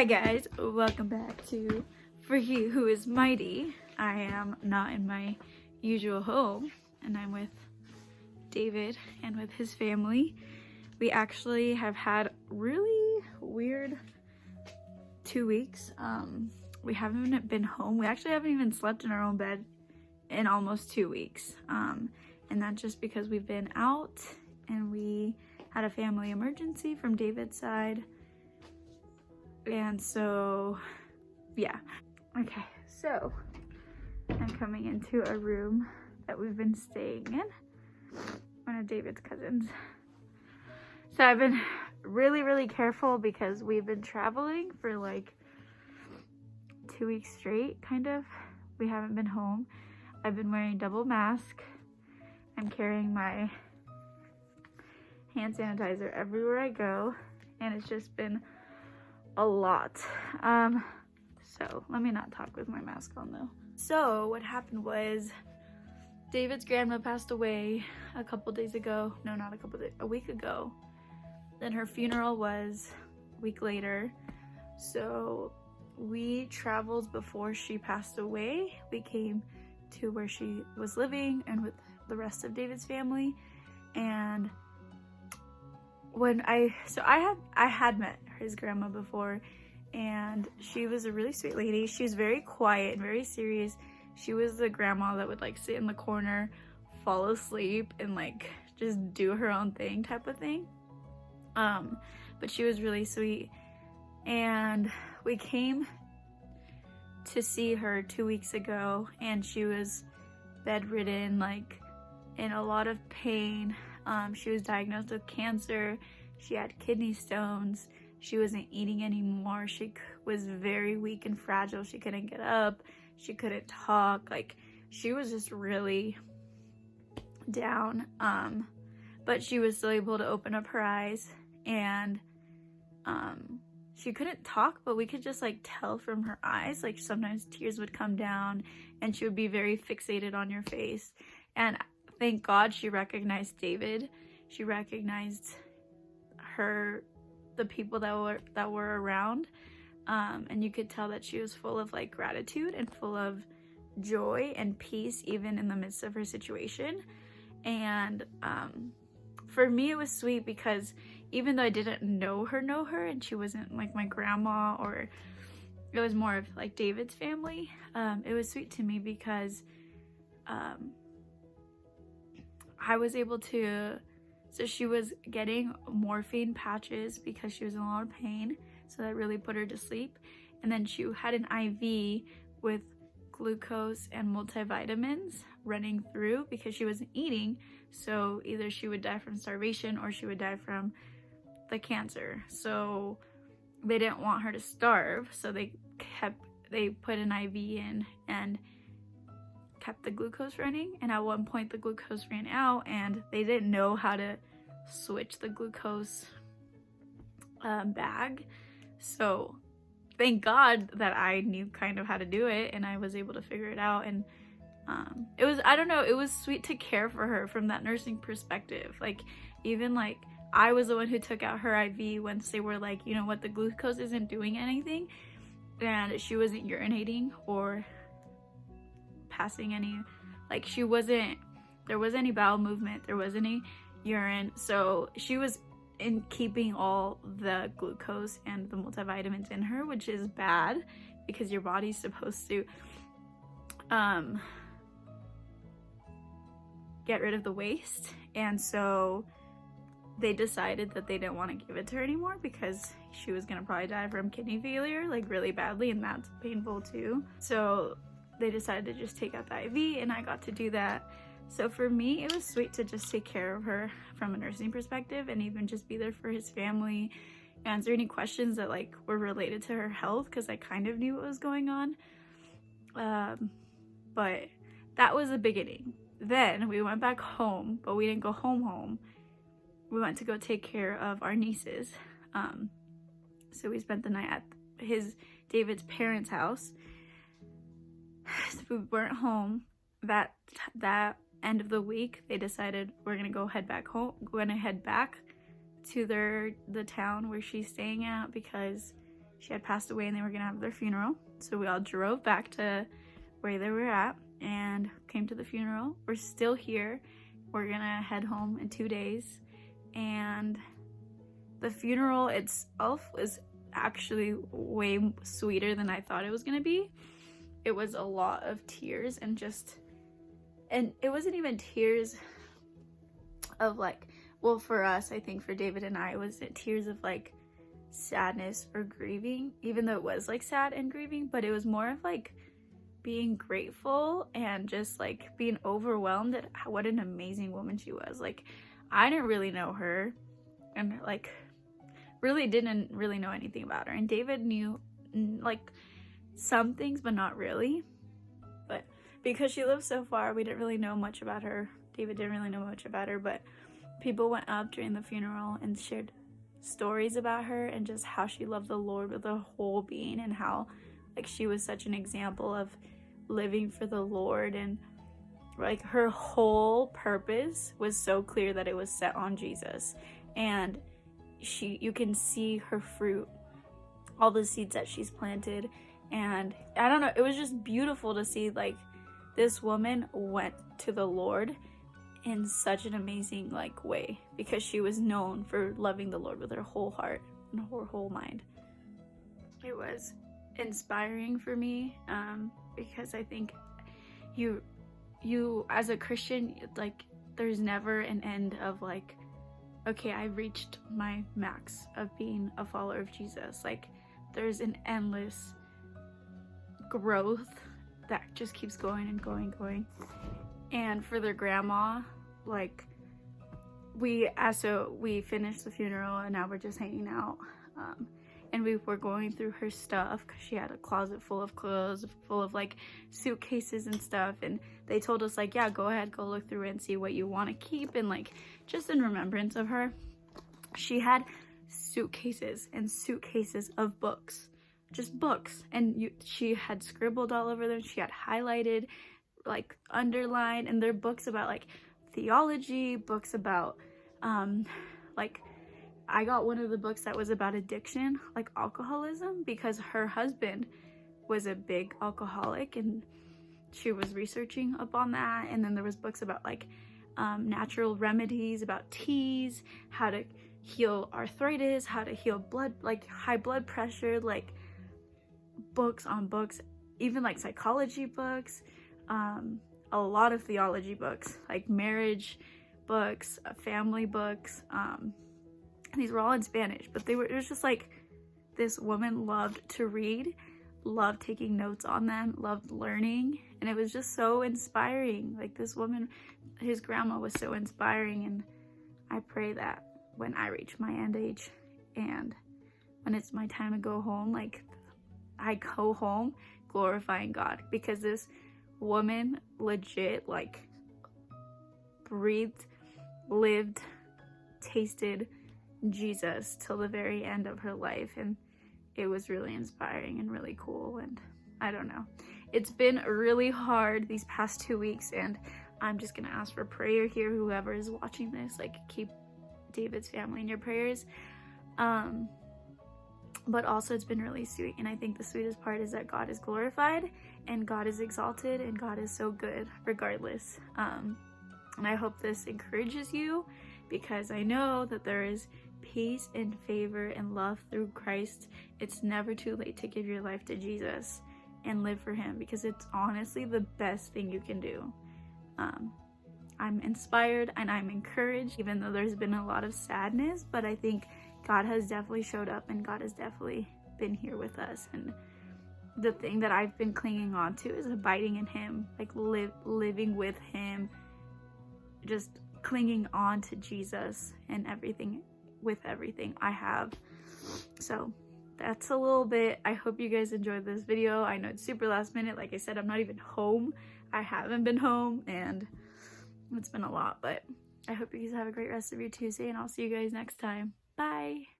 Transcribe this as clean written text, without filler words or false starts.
Hi guys, welcome back to For He Who Is Mighty. I am not in my usual home and I'm with David and with his family. We actually have had really weird 2 weeks. We haven't been home. We actually haven't even slept in our own bed in almost 2 weeks. And that's just because we've been out and we had a family emergency from David's side. And so, yeah. Okay, so I'm coming into a room that we've been staying in, one of David's cousins. So I've been really careful because we've been traveling for like 2 weeks straight, kind of. We haven't been home. I've been wearing double mask. I'm carrying my hand sanitizer everywhere I go, and it's just been a lot. So let me not talk with my mask on though. So what happened was David's grandma passed away a couple days ago. No, not a couple days, a week ago. Then her funeral was a week later. So we traveled before she passed away. We came to where she was living and with the rest of David's family. And when I had met his grandma before, and she was a really sweet lady. She was very quiet and very serious. She was the grandma that would like sit in the corner, fall asleep, and like just do her own thing type of thing. But she was really sweet. And we came to see her 2 weeks ago, and she was bedridden, like in a lot of pain. She was diagnosed with cancer. She had kidney stones. She wasn't eating anymore. She was very weak and fragile. She couldn't get up. She couldn't talk. Like, she was just really down. But she was still able to open up her eyes, and she couldn't talk, but we could just like tell from her eyes. Like, sometimes tears would come down and she would be very fixated on your face. And thank God she recognized David. She recognized the people that were around, and you could tell that she was full of like gratitude and full of joy and peace, even in the midst of her situation. And for me, it was sweet because even though I didn't know her, and she wasn't like my grandma, or it was more of like David's family, it was sweet to me because I was able to, so she was getting morphine patches because she was in a lot of pain, so that really put her to sleep. And then she had an IV with glucose and multivitamins running through because she wasn't eating, so either she would die from starvation or she would die from the cancer. So they didn't want her to starve, so they put an IV in and kept the glucose running. And at one point the glucose ran out, and they didn't know how to switch the glucose bag. So thank God that I knew kind of how to do it, and I was able to figure it out. And it was, I don't know, it was sweet to care for her from that nursing perspective. Like, even like I was the one who took out her IV once they were like, you know what, the glucose isn't doing anything, and she wasn't urinating or passing any, like, there wasn't any bowel movement, there wasn't any urine, so she was in keeping all the glucose and the multivitamins in her, which is bad because your body's supposed to get rid of the waste. And so they decided that they didn't want to give it to her anymore because she was gonna probably die from kidney failure, like really badly, and that's painful too. So they decided to just take out the IV, and I got to do that. So for me, it was sweet to just take care of her from a nursing perspective, and even just be there for his family, answer any questions that like were related to her health, because I kind of knew what was going on. But that was the beginning. Then we went back home, but we didn't go home. We went to go take care of our nieces. So we spent the night at David's parents' house. So we weren't home that end of the week. They decided we're gonna head back to the town where she's staying at, because she had passed away and they were gonna have their funeral. So we all drove back to where they were at and came to the funeral. We're still here. We're gonna head home in 2 days. And the funeral itself was actually way sweeter than I thought it was gonna be. It was a lot of tears and it wasn't even tears of like, well, for us, I think for David and I, it was tears of like sadness or grieving, even though it was like sad and grieving, but it was more of like being grateful and just like being overwhelmed at what an amazing woman she was. Like, I didn't really know her and like really didn't really know anything about her, and David knew like some things but not really. But because she lived so far, we didn't really know much about her. David didn't really know much about her, but people went up during the funeral and shared stories about her and just how she loved the Lord with her whole being, and how like she was such an example of living for the Lord, and like her whole purpose was so clear that it was set on Jesus. And you can see her fruit, all the seeds that she's planted. And I don't know, it was just beautiful to see like this woman went to the Lord in such an amazing like way, because she was known for loving the Lord with her whole heart and her whole mind. It was inspiring for me, because I think you as a Christian, like there's never an end of like, okay, I reached my max of being a follower of Jesus. Like there's an endless growth that just keeps going and going. And for their grandma, like we finished the funeral and now we're just hanging out, and we were going through her stuff because she had a closet full of clothes, full of like suitcases and stuff, and they told us like, yeah, go ahead, go look through it and see what you want to keep, and like just in remembrance of her. She had suitcases and suitcases of books, just books, and she had scribbled all over them. She had highlighted, like underlined, and they're books about like theology, books about like I got one of the books that was about addiction, like alcoholism, because her husband was a big alcoholic and she was researching up on that. And then there was books about like natural remedies, about teas, how to heal arthritis, how to heal like high blood pressure, like books on books, even like psychology books, a lot of theology books, like marriage books, family books. These were all in Spanish, but it was just like, this woman loved to read, loved taking notes on them, loved learning, and it was just so inspiring. Like this woman, his grandma was so inspiring, and I pray that when I reach my end age and when it's my time to go home, like I go home glorifying God, because this woman legit like breathed, lived, tasted Jesus till the very end of her life, and it was really inspiring and really cool. And I don't know, it's been really hard these past 2 weeks, and I'm just gonna ask for prayer here, whoever is watching this, like keep David's family in your prayers. But also it's been really sweet, and I think the sweetest part is that God is glorified and God is exalted and God is so good regardless. And I hope this encourages you, because I know that there is peace and favor and love through Christ. It's never too late to give your life to Jesus and live for him, because it's honestly the best thing you can do. I'm inspired and I'm encouraged, even though there's been a lot of sadness, but I think God has definitely showed up and God has definitely been here with us. And the thing that I've been clinging on to is abiding in him, like living with him, just clinging on to Jesus and everything, with everything I have. So that's a little bit. I hope you guys enjoyed this video. I know it's super last minute. Like I said, I'm not even home. I haven't been home and it's been a lot, but I hope you guys have a great rest of your Tuesday, and I'll see you guys next time. Bye.